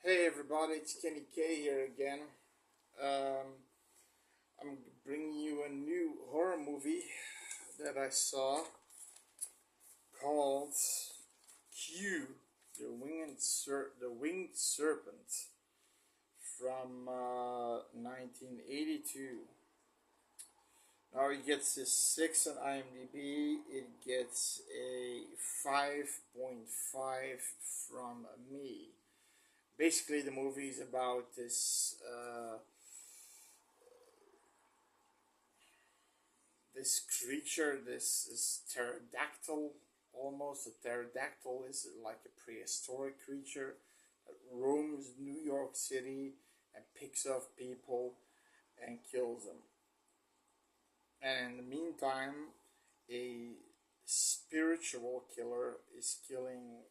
Hey everybody, it's Kenny K here again. Um, I'm bringing you a new horror movie that I saw called Q, the Winged Serpent from 1982. Now it gets a 6 on IMDb. It gets a 5.5 from me. Basically, the movie is about this creature, this pterodactyl. Almost a pterodactyl is like a prehistoric creature that roams New York City and picks off people and kills them. And in the meantime, a spiritual killer is killing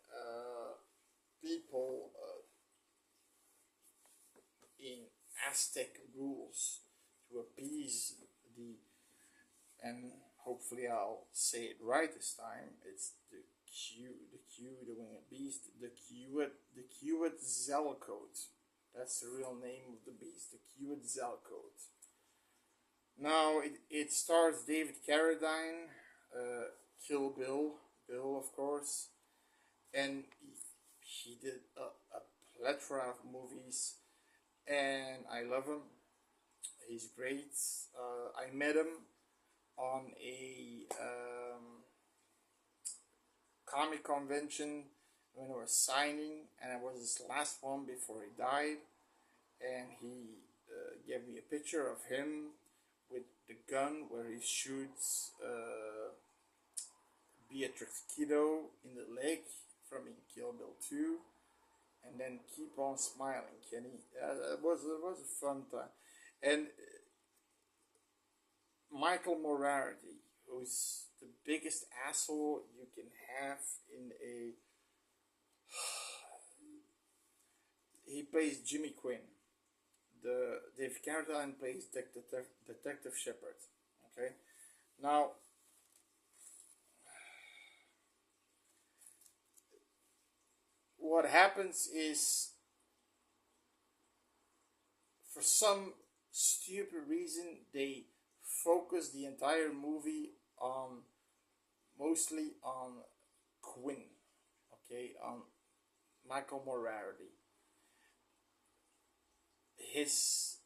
people in Aztec rules to appease the, and hopefully I'll say it right this time. It's the winged beast, the Quetzalcoatl. That's the real name of the beast, the Quetzalcoatl. Now it stars David Caradine, Kill Bill of course, and he did a plethora of movies, and I love him. He's great. I met him on a comic convention when I was signing, and it was his last one before he died. And he gave me a picture of him with the gun where he shoots Beatrix Kiddo in the leg from in Kill Bill 2. And then keep on smiling, Kenny. It was a fun time. And Michael Morarrity, who's the biggest asshole you can have in a. He plays Jimmy Quinn. The Dave Caradine plays Detective Shepard. Okay, now what happens is, for some stupid reason, they focus the entire movie on mostly on Quinn, okay, on Michael Morarrity. His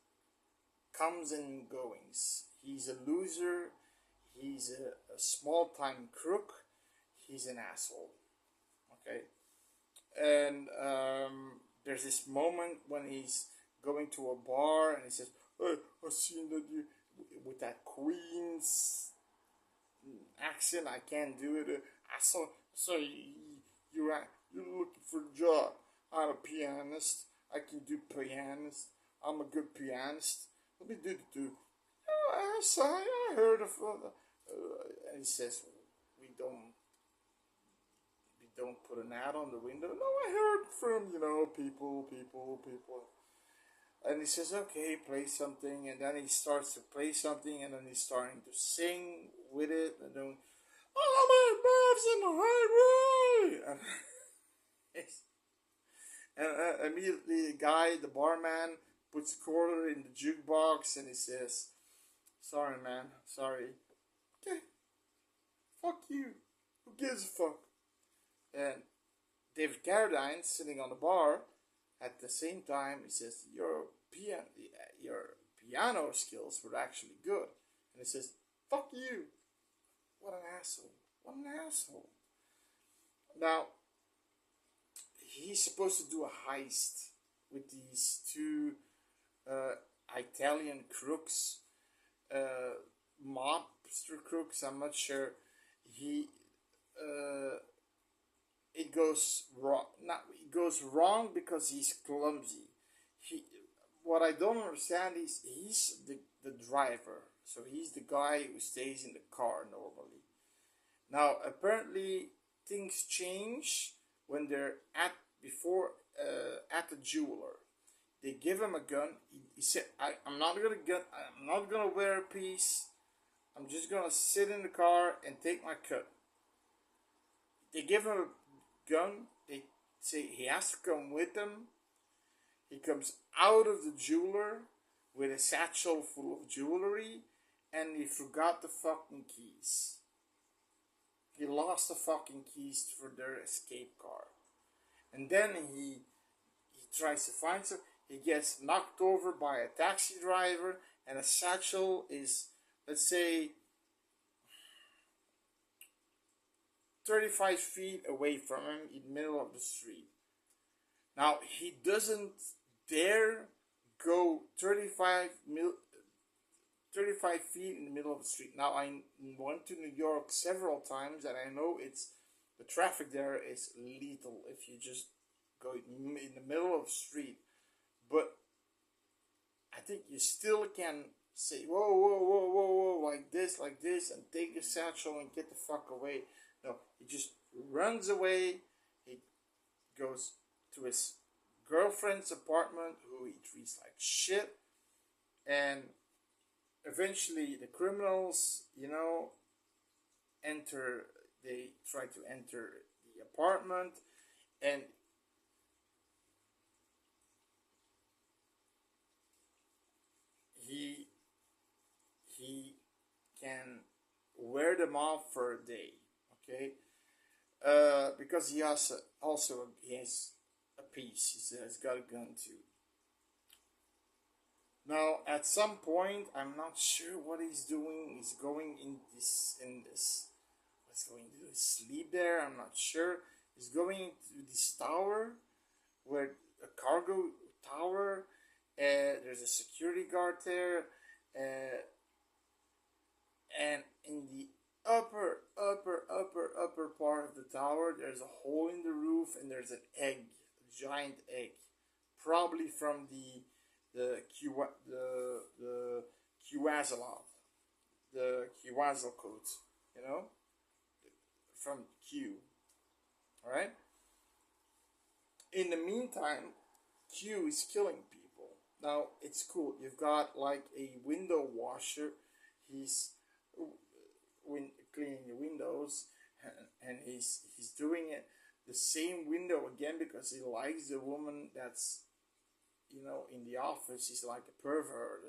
comes and goings. He's a loser. He's a small time crook. He's an asshole. Okay, and there's this moment when he's going to a bar and he says, "Hey, I seen that you," with that Queen's accent. I can't do it. I saw you're looking for a job. I'm a pianist. I can do pianist. I'm a good pianist. Let me do the do. Oh, I heard of. And he says, "We don't put an ad on the window." No, I heard from people. And he says, "Okay, play something." And then he starts to play something, and then he's starting to sing with it, and then, "All my love's in the highway." And immediately the barman, puts a quarter in the jukebox, and he says, "Sorry, man, sorry." "Okay, fuck you. Who gives a fuck?" And David Carradine, sitting on the bar, at the same time, he says, your piano skills were actually good." And he says, "Fuck you." What an asshole. What an asshole. Now, he's supposed to do a heist with these two Italian crooks, mobster crooks. I'm not sure. It goes wrong. Not it goes wrong because he's clumsy. What I don't understand is he's the driver, so he's the guy who stays in the car normally. Now apparently things change when they're at the jeweler. They give him a gun. He said, I'm not gonna wear a piece. I'm just gonna sit in the car and take my cut." They give him a gun. They say he has to come with them. He comes out of the jeweler with a satchel full of jewelry, and he forgot the fucking keys. He lost the fucking keys for their escape car. And then he tries to find some. He gets knocked over by a taxi driver, and a satchel is, let's say, 35 feet away from him in the middle of the street. Now, he doesn't dare go 35 feet in the middle of the street. Now, I went to New York several times, and I know the traffic there is lethal if you just go in the middle of the street. But I think you still can say, whoa, whoa, whoa, whoa, whoa, like this, and take the satchel and get the fuck away. No, he just runs away. He goes to his girlfriend's apartment, who he treats like shit. And eventually the criminals, they try to enter the apartment, and he can wear them off for a day, okay? Because he has a piece. He's got a gun too. Now, at some point, I'm not sure what he's doing. He's going in this. What's going to do? Sleep there? I'm not sure. He's going to this tower, where a cargo tower. There's a security guard there, and in the upper part of the tower, there's a hole in the roof, and there's an egg, a giant egg, probably from the Quetzalcoatl, the Quetzalcoatl, from Q. All right. In the meantime, Q is killing people. Now it's cool. You've got like a window washer. He's cleaning the windows, and he's doing it the same window again because he likes the woman that's in the office. He's like a pervert.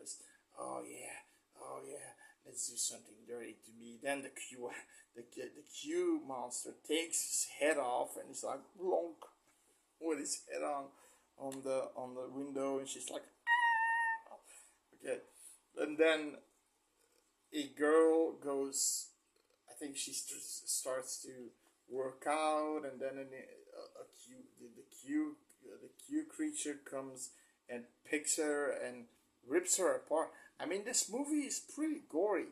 Oh yeah, let's do something dirty to me. Then the Q monster takes his head off, and he's like blonk with his head on the window, and she's like, okay. And then a girl goes, I think she starts to work out, and then the Q creature comes and picks her and rips her apart. I mean, this movie is pretty gory.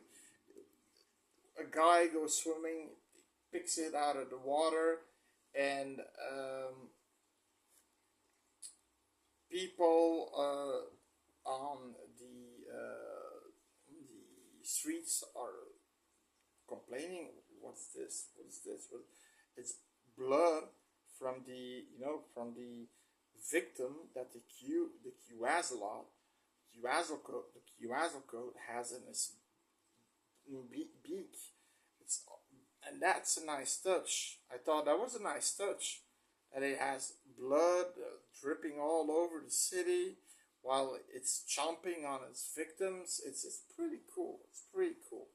A guy goes swimming, picks it out of the water, and people on the streets are complaining. What's this? It's blood from the victim that the Quetzalcoatl has in his beak. And that's a nice touch. I thought that was a nice touch. And it has blood dripping all over the city while it's chomping on its victims. It's pretty cool. It's pretty cool.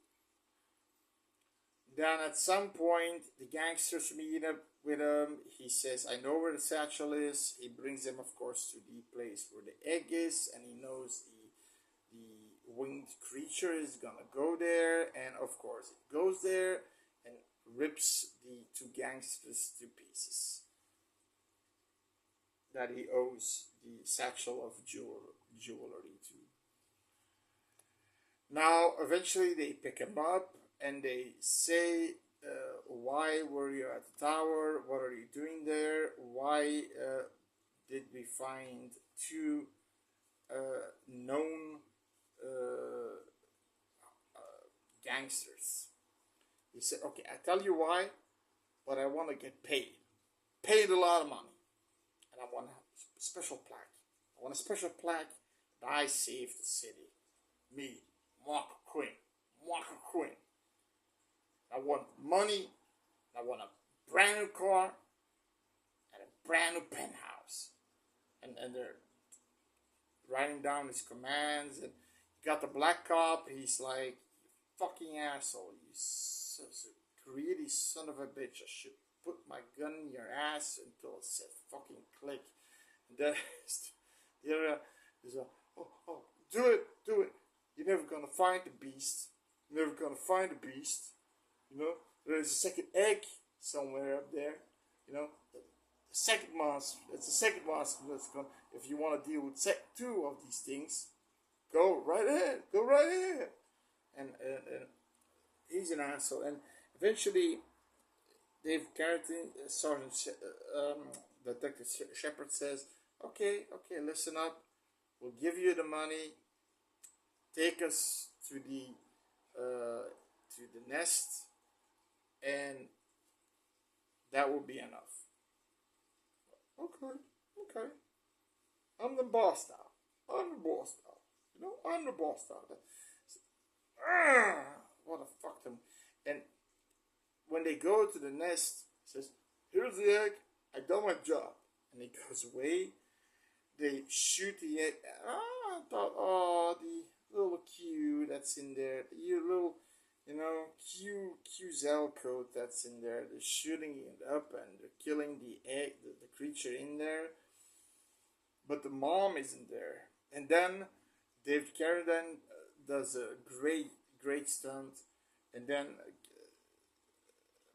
Then at some point, the gangsters meet up with him. He says, I know where the satchel is. He brings them, of course, to the place where the egg is, and he knows the winged creature is gonna go there, and of course it goes there and rips the two gangsters to pieces that he owes the satchel of jewelry to. Now, eventually they pick him up, and they say, why were you at the tower? What are you doing there? Why did we find two known gangsters? He said, okay, I tell you why, but I want to get paid. Paid a lot of money. And I want a special plaque. I want a special plaque that I saved the city. Me, Mark Quinn. I want money, I want a brand new car, and a brand new penthouse. And they're writing down his commands. And you got the black cop. He's like, fucking asshole, you such a greedy son of a bitch. I should put my gun in your ass until it said fucking click. And then the other is a, oh, do it. You're never gonna find the beast. You're never gonna find the beast. You know, there's a second egg somewhere up there. You know, the second monster. It's the second monster that's going. If you want to deal with two of these things, go right ahead. Go right ahead. And he's an asshole. And eventually, Dave Carradine, Sergeant Detective Shepard says, "Okay, listen up. We'll give you the money. Take us to the nest, and that will be enough." Okay. I'm the boss now. You know, I'm the boss now. What the fuck them. And when they go to the nest, he says, "Here's the egg. I done my job." And he goes away. They shoot the egg. I thought, oh, the little Q that's in there, the little, QZL code that's in there. They're shooting it up and they're killing the egg, the creature in there. But the mom isn't there. And then Dave Carradine does a great stunt. And then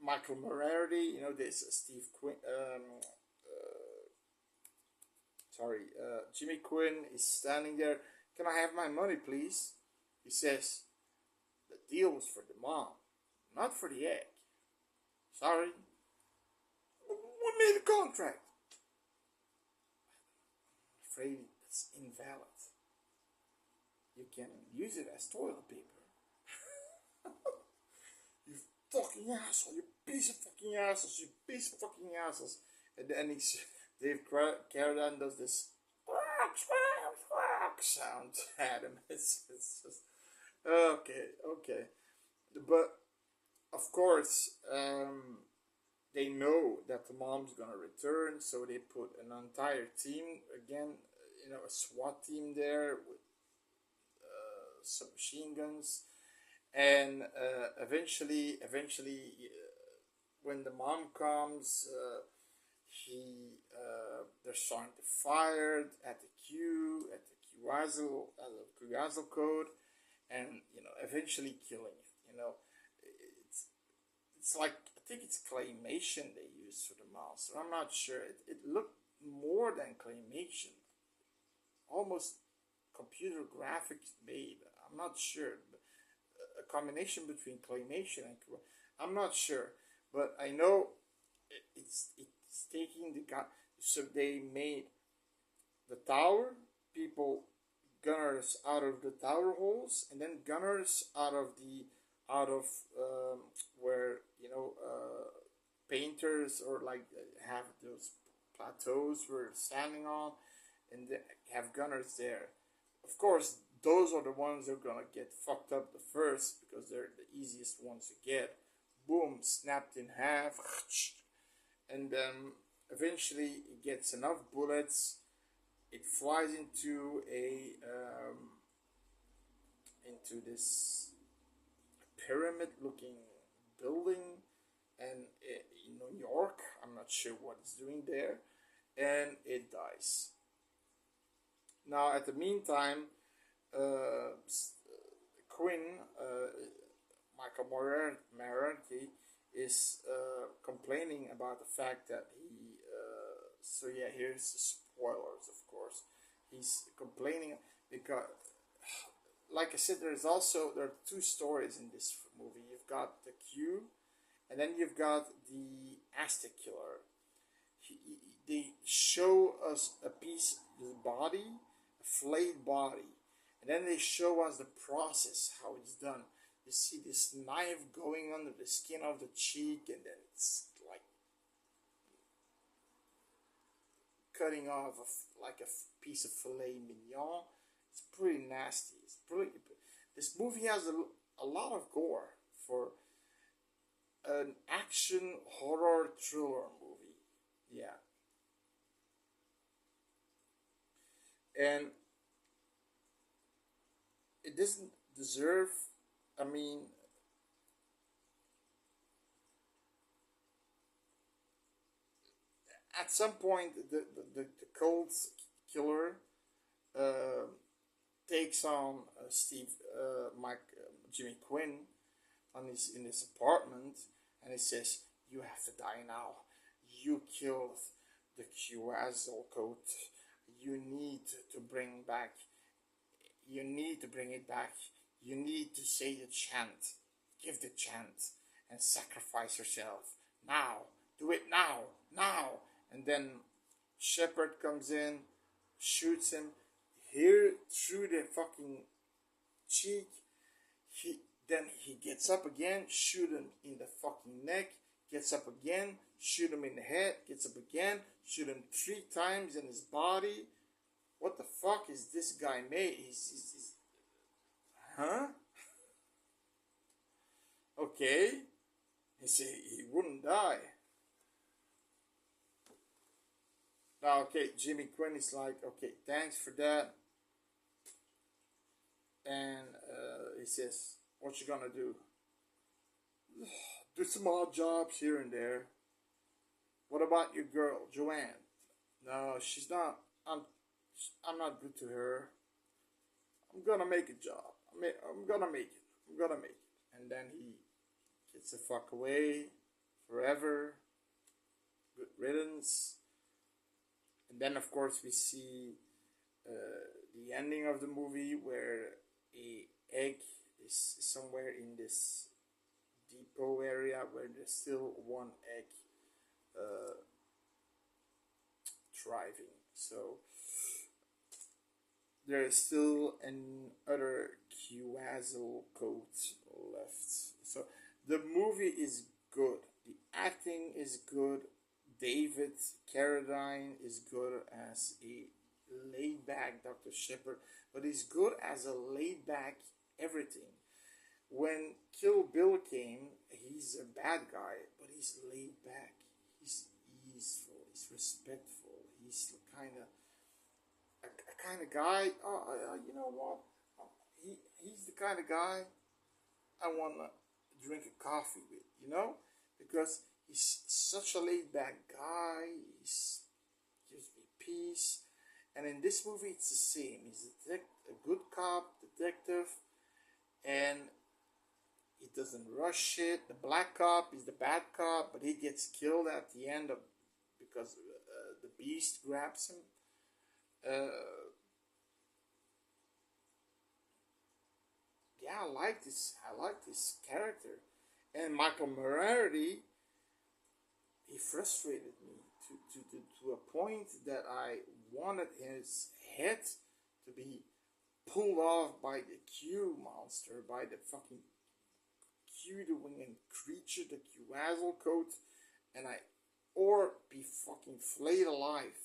Michael Morarrity, this Steve Quinn, Jimmy Quinn is standing there. "Can I have my money, please?" He says, "The deal was for the mom, not for the egg. Sorry. We made a contract." "I'm afraid it's invalid. You can use it as toilet paper." "You fucking asshole, you piece of fucking assholes. And then Dave Carradine does this sound at him. It's just, okay. But, of course, they know that the mom's gonna return, so they put an entire team, again, a SWAT team there with submachine guns. And eventually, when the mom comes, they're starting to fire at the QAZL code, and eventually killing it. It's like, I think it's claymation they use for the monster. I'm not sure. It looked more than claymation, almost computer graphics made. I'm not sure. A combination between claymation and I'm not sure, but I know it's taking the gun. So they made the tower, gunners out of the tower holes, and then gunners out of where painters or like have those plateaus we're standing on, and they have gunners there. Of course, those are the ones that are gonna get fucked up the first because they're the easiest ones to get. Boom, snapped in half, and eventually it gets enough bullets. It flies into into this pyramid-looking building, and in New York, I'm not sure what it's doing there, and it dies. Now, at the meantime, Quinn, Michael Morarrity, is complaining about the fact that here's the spoilers, of course. He's complaining because, like I said, there are two stories in this movie. You've got the Q, and then you've got the Aztec Killer. They show us a piece of his body, a flayed body, and then they show us the process, how it's done. You see this knife going under the skin of the cheek, and then it's like cutting off like a piece of filet mignon. It's pretty nasty. This movie has a lot of gore for an action horror thriller movie. Yeah. And it doesn't deserve. I mean, at some point, the cult killer uh, takes on Steve, Mike, Jimmy Quinn on his in his apartment, and he says, "You have to die now. You killed the Quasel coat. You need to bring back. You need to bring it back. You need to say the chant. Give the chant and sacrifice yourself now. Do it now, now." And then Shepard comes in, shoots him here through the fucking cheek. He then he gets up again, shoot him in the fucking neck, gets up again, shoot him in the head, gets up again, shoot him 3 times in his body. What the fuck is this guy made? He's huh? Okay. He said he wouldn't die. Now, okay, Jimmy Quinn is like, okay, thanks for that. And he says, what you gonna do? Do some odd jobs here and there. What about your girl, Joanne? No, she's not. I'm not good to her. I'm gonna make a job. I'm gonna make it. I'm gonna make it. And then he gets the fuck away forever. Good riddance. And then, of course, we see the ending of the movie where a egg is somewhere in this depot area where there's still one egg thriving. So there is still another Quasel coat left. So the movie is good. The acting is good. David Caradine is good as a laid back Dr. Shepard, but he's good as a laid back everything. When Kill Bill came, he's a bad guy, but he's laid back. He's easeful. He's respectful. He's kind of a kind of guy. You know what? He's the kind of guy I wanna drink a coffee with. You know, because he's such a laid back guy. He's gives me peace. And in this movie, it's the same. He's a good cop, detective, and he doesn't rush shit. The black cop is the bad cop, but he gets killed at the end of because the beast grabs him. Yeah, I like this. I like this character, and Michael Morarrity. He frustrated me to a point that I wanted his head to be pulled off by the Q monster, by the fucking Q the winged creature, the Quasel coat, or be fucking flayed alive.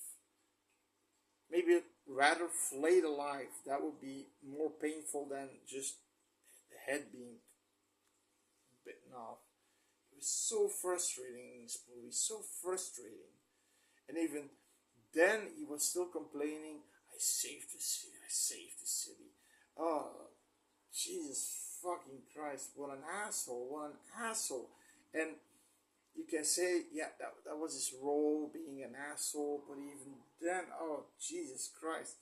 Maybe rather flayed alive. That would be more painful than just the head being bitten off. It was so frustrating in this movie, so frustrating. And even then, he was still complaining, I saved the city, I saved the city. Oh, Jesus fucking Christ, what an asshole, what an asshole. And you can say, yeah, that was his role, being an asshole, but even then, oh, Jesus Christ.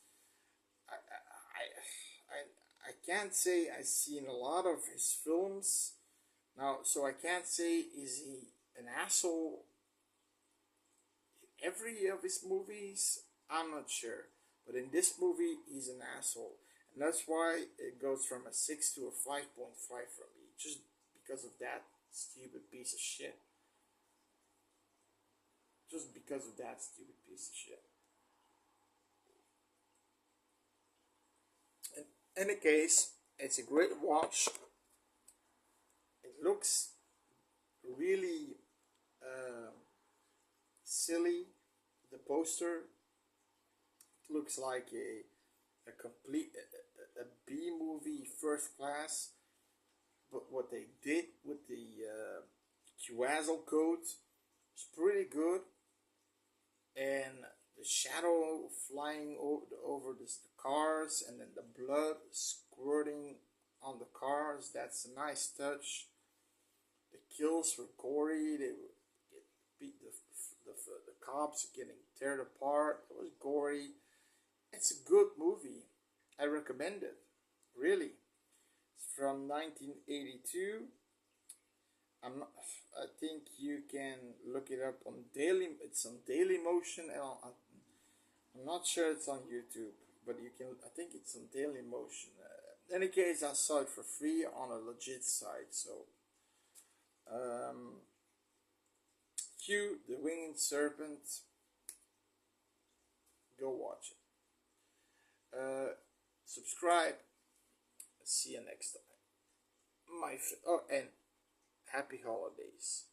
I can't say I've seen a lot of his films now, so I can't say is he an asshole in every of his movies. I'm not sure, but in this movie he's an asshole, and that's why it goes from a 6 to a 5.5 for me, just because of that stupid piece of shit. Just because of that stupid piece of shit. In any case, it's a great watch. It looks really silly. The poster, it looks like a complete a B movie first class. But what they did with the Quasel coat is pretty good. And the shadow flying over the cars, and then the blood squirting on the cars. That's a nice touch. The kills were gory. They would get beat the cops getting teared apart. It was gory. It's a good movie. I recommend it. Really. It's from 1982. I think you can look it up on Daily. It's on Daily Motion, and I'm not sure it's on YouTube, but you can. I think it's on Daily Motion. In any case, I saw it for free on a legit site. So, um, Q, the winged serpent. Go watch it. Subscribe. See you next time. Oh, and happy holidays.